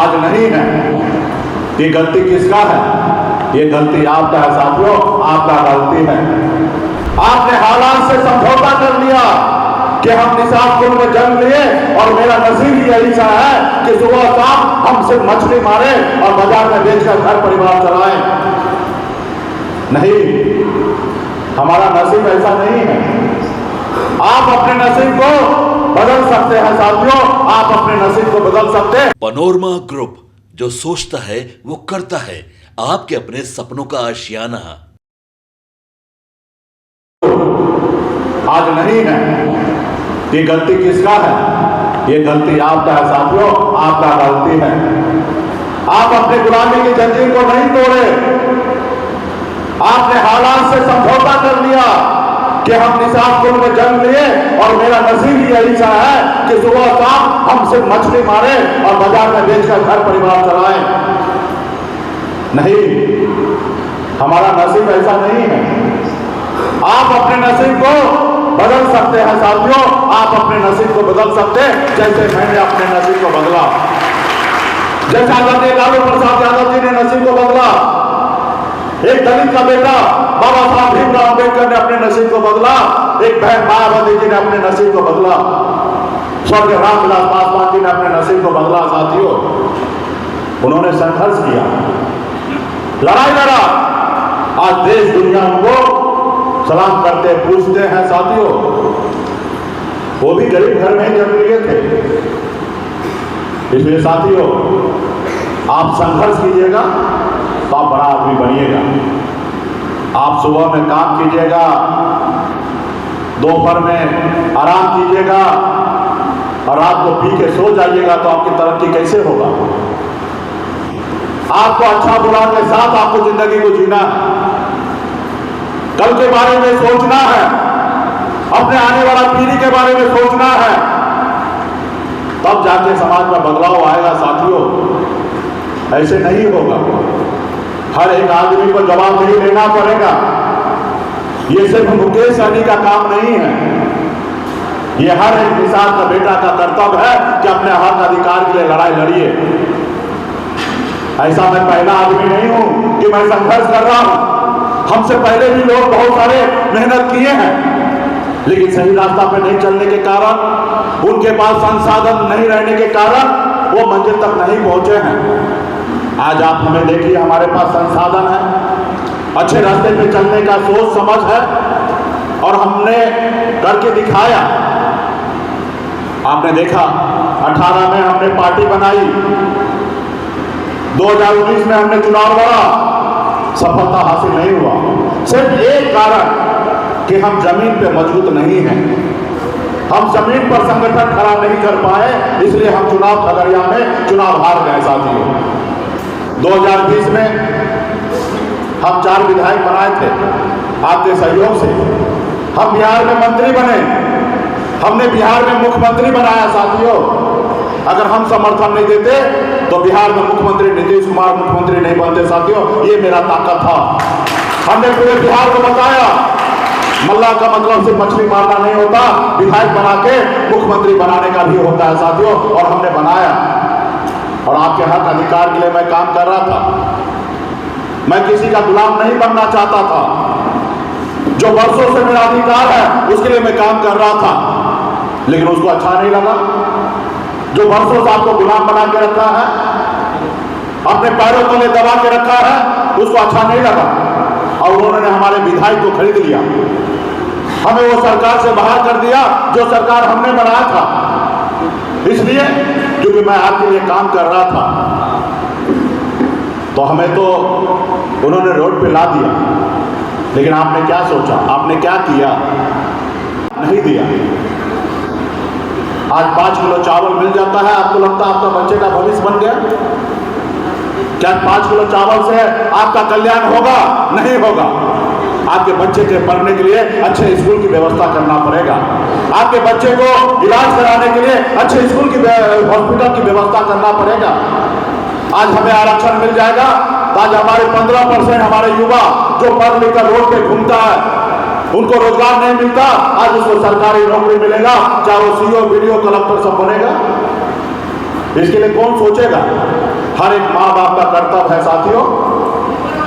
आज नहीं है। ये गलती किसका है? ये गलती आपका है साथियों, आपका गलती है। आपने हालात से समझौता कर लिया कि हम निसाबपुर में जन्म लिए और मेरा नसीब यही सा है कि सुबह शाम हम सिर्फ मछली मारे और बाजार में बेचकर घर परिवार चलाएं। नहीं, हमारा नसीब ऐसा नहीं है। आप अपने नसीब को बदल सकते हैं साथियों, आप अपने नसीब को बदल सकते हैं। पनोरमा ग्रुप, जो सोचता है वो करता है। आपके अपने सपनों का आशियाना आज नहीं है। ये गलती किसका है? ये गलती आपका है साथियों, आपका गलती है। आप अपने गुलामी की जंजीर को नहीं तोड़े। आपने हालात से समझौता कर लिया कि हम निसाबपुर में जन्म लिए और मेरा नसीब यही सा है कि सुबह शाम हम सिर्फ मछली मारे और बाजार में बेचकर घर परिवार चलाएं। नहीं, हमारा नसीब ऐसा नहीं है। आप अपने नसीब को बदल सकते हैं साथियों, आप अपने नसीब को बदल सकते हैं जैसे मैंने अपने नसीब को बदला, जैसे आदरणीय लालू प्रसाद यादव जी ने नसीब को बदला। एक दलित का बेटा बाबा साहब भीमराव अम्बेडकर ने अपने नसीब को बदला, एक बहन मायावती जी ने अपने नसीब को बदला, स्वर्गीय रामविलास पासवान जी ने अपने नसीब को बदला। साथियों, उन्होंने संघर्ष किया, लड़ाई लड़ा। आज देश दुनिया उनको सलाम करते पूछते हैं। साथियों, वो भी गरीब घर में जन्म लिए थे। इसलिए साथियों, आप संघर्ष कीजिएगा तो आप बड़ा आदमी बनिएगा। आप सुबह में काम कीजिएगा, दोपहर में आराम कीजिएगा और रात को पी के सो जाइएगा तो आपकी तरक्की कैसे होगा? आपको अच्छा बुरा के साथ आपको जिंदगी को जीना है, कल के बारे में सोचना है, अपने आने वाला पीढ़ी के बारे में सोचना है, तब जाके समाज में बदलाव आएगा। साथियों, ऐसे नहीं होगा। हर एक आदमी को जवाबदेही लेना पड़ेगा। ये सिर्फ मुकेश सहनी का काम नहीं है, ये हर एक किसान का बेटा का कर्तव्य है कि अपने हक अधिकार के लिए लड़ाई लड़िए। ऐसा मैं पहला आदमी नहीं हूं कि मैं संघर्ष कर रहा हूं। हमसे पहले भी लोग बहुत सारे मेहनत किए हैं, लेकिन सही रास्ता पे नहीं चलने के कारण, उनके पास संसाधन नहीं रहने के कारण वो मंजिल तक नहीं पहुंचे हैं। आज आप हमें देखिए, हमारे पास संसाधन है, अच्छे रास्ते पे चलने का सोच समझ है और हमने करके दिखाया। आपने देखा 18 में हमने पार्टी बनाई, 2019 में हमने चुनाव लड़ा, सफलता हासिल नहीं हुआ। सिर्फ एक कारण कि हम जमीन पे मजबूत नहीं हैं, हम जमीन पर संगठन खड़ा नहीं कर पाए, इसलिए हम चुनाव खगड़िया में चुनाव हार गए। साथियों, 2020 में हम 4 विधायक बनाए थे आपके सहयोग से। हम बिहार में मंत्री बने, हमने बिहार में मुख्यमंत्री बनाया। साथियों, अगर हम समर्थन नहीं देते तो बिहार में मुख्यमंत्री नीतीश कुमार मुख्यमंत्री नहीं बनते। साथियों, ये मेरा ताकत था। हमने पूरे बिहार को बताया मल्ला का मतलब सिर्फ मछली मारना नहीं होता, विधायक बना के मुख्यमंत्री बनाने का भी होता है। साथियों, और हमने बनाया और आपके हक अधिकार के लिए मैं काम कर रहा था। मैं किसी का गुलाम नहीं बनना चाहता था। जो वर्षों से मेरा अधिकार है उसके लिए मैं काम कर रहा था, लेकिन उसको अच्छा नहीं लगा। जो वर्षों से आपको गुलाम बना के रखा है, अपने पैरों तले दबा के रखा है, उसको अच्छा नहीं लगा और उन्होंने हमारे विधायक को खरीद लिया। हमें वो सरकार से बाहर कर दिया जो सरकार हमने बनाया था, इसलिए क्योंकि मैं आपके लिए काम कर रहा था। तो हमें तो उन्होंने रोड पे ला दिया, लेकिन आपने क्या सोचा, आपने क्या किया? नहीं दिया। आज 5 किलो चावल मिल जाता है, आपको लगता है आपका बच्चे का भविष्य बन गया? क्या 5 किलो चावल से आपका कल्याण होगा? नहीं होगा। आपके बच्चे के पढ़ने के लिए अच्छे स्कूल की व्यवस्था करना पड़ेगा। आपके बच्चे को इलाज कराने के लिए अच्छे स्कूल की हॉस्पिटल की व्यवस्था करना पड़ेगा। आज हमें आरक्षण मिल जाएगा तो आज हमारे 15% हमारे युवा जो पढ़ लिख कर रोड पे घूमता है, उनको रोजगार नहीं मिलता, आज उसको सरकारी नौकरी मिलेगा, चाहे वो सीओ, बीडीओ, कलेक्टर सब बनेगा। इसके लिए कौन सोचेगा? हर एक माँ बाप का कर्तव्य है साथियों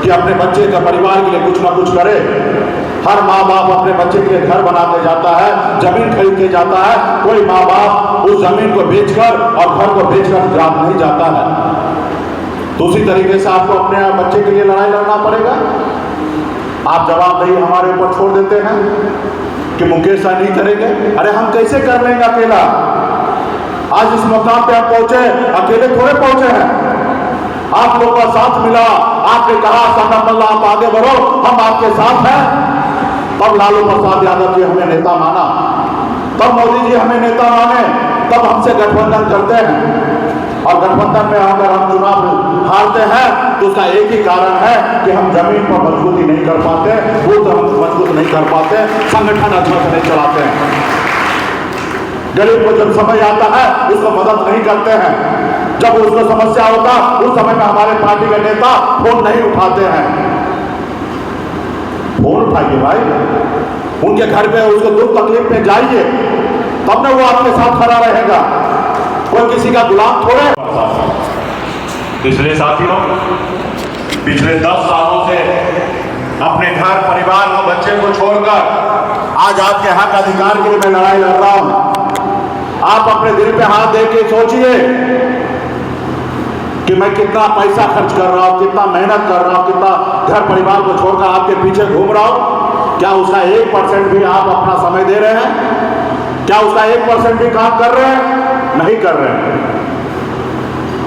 कि अपने बच्चे का परिवार के लिए कुछ ना कुछ करे। हर माँ बाप अपने बच्चे के लिए घर बना के जाता है, जमीन खरीद के जाता है। कोई माँ बाप उस जमीन को बेचकर और घर को बेचकर ग्राम नहीं जाता है। तो उसी तरीके से आपको अपने बच्चे के लिए लड़ाई लड़ना पड़ेगा। आप जवाबदेही हमारे ऊपर छोड़ देते हैं कि मुकेश साहब नहीं करेंगे। अरे हम कैसे कर लेंगे अकेला? आज इस मुकाम पे आप पहुंचे, अकेले थोड़े पहुंचे हैं। आप लोगों का साथ मिला, आपने कहा सन्ना आप आगे बढ़ो, हम आपके साथ हैं। तब लालू प्रसाद यादव जी हमें नेता माना, तब मोदी जी हमें नेता माने, तब हमसे गठबंधन करते हैं। और गठबंधन में अगर हम चुनाव हारते हैं तो उसका एक ही कारण है कि हम जमीन पर मजबूती नहीं कर पाते, वो तो हम मजबूत नहीं कर पाते, संगठन अच्छा से नहीं चलाते हैं। गरीब को जब समय आता है उसको मदद नहीं करते हैं। जब उसको समस्या होता उस समय में हमारे पार्टी के नेता फोन नहीं उठाते हैं। फोन उठाइए भाई, उनके घर पे उसको दुख तकलीफ में जाइए, तब ना वो आपके साथ खड़ा रहेगा। कोई किसी का गुलाम थोड़े। पिछले साथियों, पिछले 10 सालों से अपने घर परिवार और बच्चे को छोड़कर आज आपके हक अधिकार के लिए मैं लड़ाई लड़ रहा हूं। आप अपने दिल पे हाथ दे के सोचिए कि मैं कितना पैसा खर्च कर रहा हूं, कितना मेहनत कर रहा हूं, कितना घर परिवार को छोड़कर आपके पीछे घूम रहा हूं। क्या उसका 1% भी आप अपना समय दे रहे हैं? क्या उसका 1% भी काम कर रहे हैं? नहीं कर रहे हैं।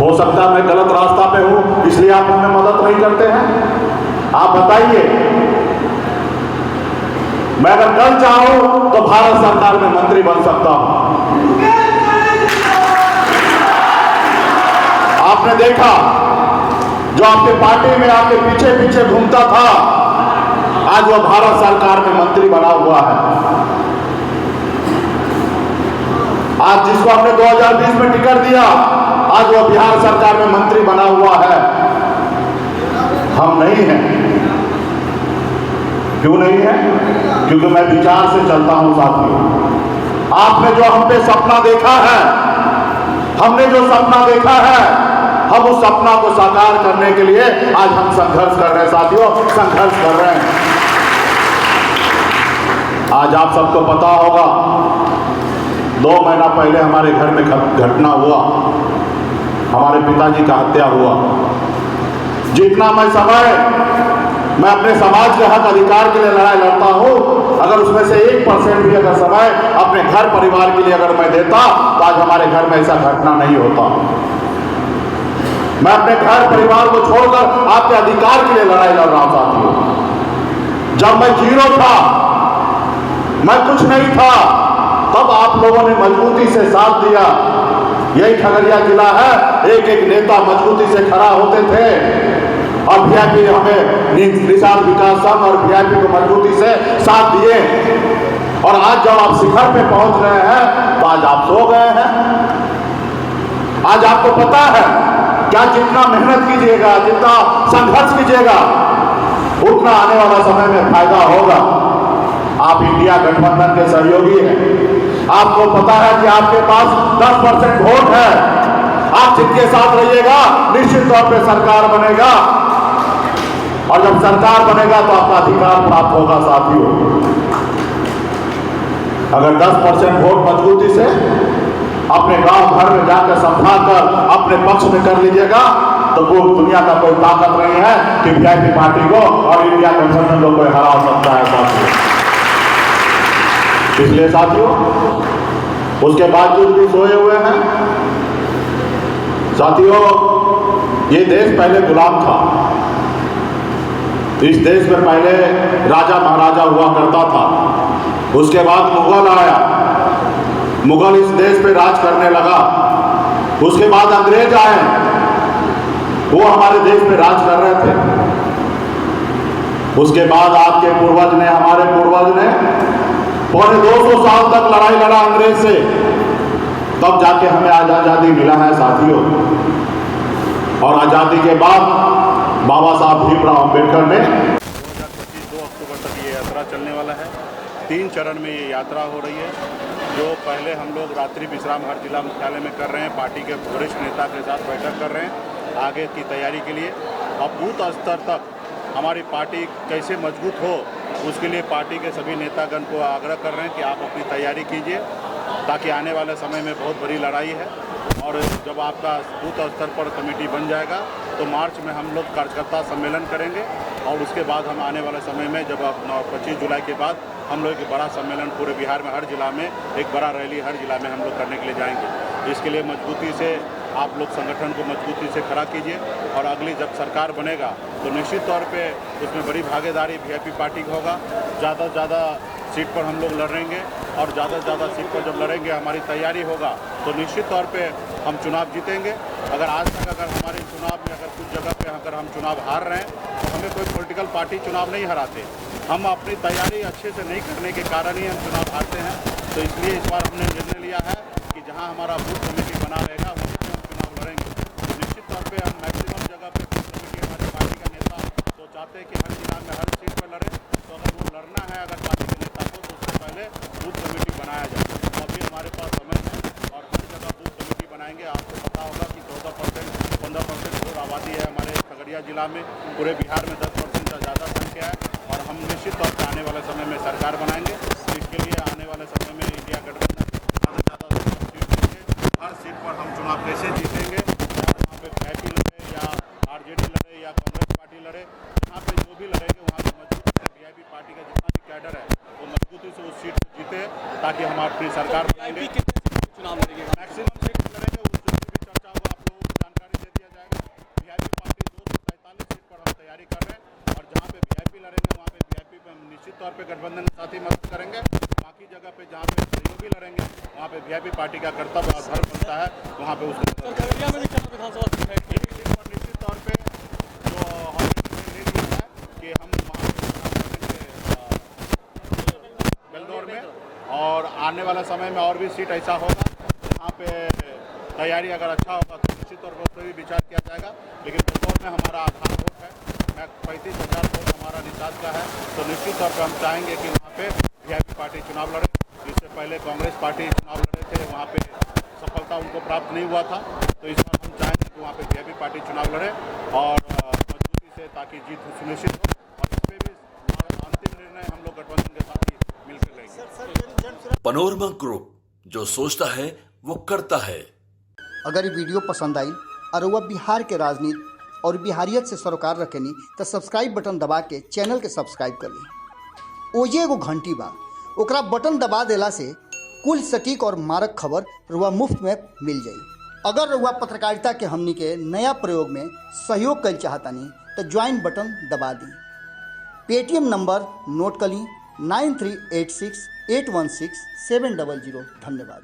हो सकता है मैं गलत रास्ता पे हूं, इसलिए आप हमें मदद नहीं करते हैं। आप बताइए, मैं अगर कल चाहूं तो भारत सरकार में मंत्री बन सकता हूं। आपने देखा जो आपके पार्टी में आपके पीछे पीछे घूमता था, आज वो भारत सरकार में मंत्री बना हुआ है। आज जिसको आपने 2020 में टिकट दिया, आज वो बिहार सरकार में मंत्री बना हुआ है। हम नहीं हैं। क्यों नहीं है? क्योंकि मैं विचार से चलता हूं साथियों। आपने जो हम पे सपना देखा है, हमने जो सपना देखा है, हम उस सपना को साकार करने के लिए आज हम संघर्ष कर रहे हैं साथियों, संघर्ष कर रहे हैं। आज आप सबको पता होगा 2 महीना पहले हमारे घर में घटना हुआ, हमारे पिताजी का हत्या हुआ। जितना मैं अपने समाज के हक अधिकार के लिए लड़ाई लड़ता हूं, अगर उसमें से 1% भी अगर समय अपने घर परिवार के लिए अगर मैं देता तो आज हमारे घर में ऐसा घटना नहीं होता। मैं अपने घर परिवार को छोड़कर आपके अधिकार के लिए लड़ाई लड़ रहा हूं साथियों। जब मैं जीरो था, मैं कुछ नहीं था, तब आप लोगों ने मजबूती से साथ दिया। यही खगड़िया जिला है, एक एक नेता मजबूती से खड़ा होते थे और वीआईपी हमें निषाद विकास संघ और वीआईपी को मजबूती से साथ दिए। और आज जब आप शिखर पे पहुंच रहे हैं तो आज आप सो गए हैं। आज आपको पता है क्या जितना मेहनत कीजिएगा, जितना संघर्ष कीजिएगा, उतना आने वाला समय में फायदा होगा। आप इंडिया गठबंधन के सहयोगी हैं। आपको पता है कि आपके पास 10% वोट है। आप जिनके साथ रहिएगा निश्चित तौर पे सरकार बनेगा, और जब सरकार बनेगा तो आपका अधिकार प्राप्त होगा साथियों। अगर 10% वोट मजबूती से अपने गांव घर में जाकर समझा कर अपने पक्ष में कर लीजिएगा तो वो दुनिया का कोई ताकत नहीं है कि वीआईपी पार्टी को और इंडिया गठबंधन को कोई हरा सकता है साथियों। इसलिए साथियों, उसके बावजूद भी सोए हुए हैं साथियों। ये देश पहले गुलाम था। इस देश में पहले राजा महाराजा हुआ करता था। उसके बाद मुगल आया, मुगल इस देश पे राज करने लगा। उसके बाद अंग्रेज आए, वो हमारे देश पे राज कर रहे थे। उसके बाद आपके पूर्वज ने, हमारे पूर्वज ने पौने 200 साल तक लड़ाई लड़ा अंग्रेज से, तब जाके हमें आजादी मिला है साथियों। और आजादी के बाद बाबा साहब भीमराव अंबेडकर ने 2 अक्टूबर तक ये यात्रा चलने वाला है। 3 चरण में ये यात्रा हो रही है। जो पहले हम लोग रात्रि विश्राम हर जिला मुख्यालय में कर रहे हैं, पार्टी के वरिष्ठ नेता के साथ बैठक कर रहे हैं। आगे की तैयारी के लिए। अब बूथ स्तर तक हमारी पार्टी कैसे मजबूत हो, उसके लिए पार्टी के सभी नेतागण को आग्रह कर रहे हैं कि आप अपनी तैयारी कीजिए, ताकि आने वाले समय में बहुत बड़ी लड़ाई है। और जब आपका बूथ स्तर पर कमेटी बन जाएगा तो मार्च में हम लोग कार्यकर्ता सम्मेलन करेंगे, और उसके बाद हम आने वाले समय में जब 25 जुलाई के बाद हम लोग एक बड़ा सम्मेलन पूरे बिहार में हर जिला में एक बड़ा रैली हर जिला में हम लोग करने के लिए जाएंगे। इसके लिए मजबूती से आप लोग संगठन को मजबूती से खड़ा कीजिए, और अगली जब सरकार बनेगा तो निश्चित तौर पे उसमें बड़ी भागीदारी वीआईपी पार्टी का होगा। ज़्यादा से ज़्यादा सीट पर हम लोग लड़ेंगे, और ज़्यादा से ज़्यादा सीट पर जब लड़ेंगे हमारी तैयारी होगा तो निश्चित तौर पे हम चुनाव जीतेंगे। अगर आज तक अगर हमारे चुनाव में अगर कुछ जगह पे अगर हम चुनाव हार रहे हैं तो हमें कोई पॉलिटिकल पार्टी चुनाव नहीं हराते, हम अपनी तैयारी अच्छे से नहीं करने के कारण ही हम चुनाव हारते हैं। तो इसलिए इस बार हमने निर्णय लिया है कि जहाँ हमारा बूथ कमेटी बना रहेगा वहीं पर हम चुनाव लड़ेंगे। तो निश्चित तौर पर हम मैक्सिमम जगह पर बूथ कमेटी हमारी पार्टी का नेता तो चाहते हैं कि हर जिला में हर सीट पर लड़े। तो अगर वो लड़ना है अगर पार्टी के नेता को तो उससे पहले बूथ कमेटी बनाया जाए। तो अभी हमारे पास समय है और हर जगह बूथ कमेटी बनाएंगे। आपको पता होगा कि 14% 15% और आबादी है हमारे खगड़िया जिला में, पूरे बिहार में 10% से ज़्यादा संख्या है, और हम निश्चित तौर पर आने वाले समय में सरकार बनाएंगे। तो इसके लिए आने वाले समय में इंडिया गठबंधन ज़्यादा से ज़्यादा सीट लेंगे। हर सीट पर हम चुनाव कैसे जीतेंगे, वहाँ पे वीआईपी लड़े या आरजेडी लड़े या कांग्रेस पार्टी लड़े, जहाँ पे जो भी लड़ेंगे वहाँ पे मजबूती से वीआईपी पार्टी का जितना भी कैडर है वो मजबूती से उस सीट को जीते, ताकि हम अपनी सरकार बनाएंगे। चुनाव लड़ेंगे, मैक्सिमम सीट लड़ेंगे, उस जो भी चर्चा होगा आप लोगों को जानकारी दे दिया जाएगा। वीआईपी पार्टी 243 सीट पर हम तैयारी कर रहे हैं, और जहाँ पे वीआईपी लड़ेंगे वहाँ पे वीआईपी पे हम निश्चित तौर पे गठबंधन के साथ ही मदद करेंगे। बाकी जगह पे जहाँ पे सहयोगी लड़ेंगे वहाँ पे वीआईपी पार्टी का कर्तव्य और धर्म बनता है, वहाँ पे उसको खगड़िया में भी 4 विधानसभा सीट है। एक सीट पर निश्चित तौर पे जो हमने निर्णय ले लिया है कि हम वहाँ पे चुनाव लड़ेंगे बेलदौर में, और आने वाला समय में और भी सीट ऐसा होगा जहाँ पे तैयारी अगर अच्छा होगा तो निश्चित तौर पर उस पर भी विचार किया जाएगा। लेकिन बेलदौर में हमारा आधार वोट है, 35,000 वोट हमारा निषाद का है, तो निश्चित तौर पर हम चाहेंगे कि वहाँ पे वीआईपी पार्टी चुनाव लड़े। इससे पहले कांग्रेस पार्टी चुनाव लड़े थे, वहाँ पे सफलता उनको प्राप्त नहीं हुआ था। तो इस बार हम चाहेंगे कि वहाँ पे वीआईपी पार्टी चुनाव लड़े और मजबूती से, ताकि जीत सुनिश्चित हो। और इस पर भी अंतिम निर्णय हम लोग गठबंधन के साथ ही मिलकर लेंगे। पनोरमा ग्रुप, जो सोचता है वो करता है। अगर ये वीडियो पसंद आई और वह बिहार के राजनीति और बिहारियत से सरोकार रखेनी तो सब्सक्राइब बटन दबा के चैनल के सब्सक्राइब कर ली। ओजे एगो घंटी बा, ओकरा बटन दबा देला से कुल सटीक और मारक खबर रुआ मुफ्त में मिल जाई। अगर रुआ पत्रकारिता के हमनी के नया प्रयोग में सहयोग कर चाहतानी तो ज्वाइन बटन दबा दी। पेटीएम नंबर नोट कर ली 9386816700। धन्यवाद।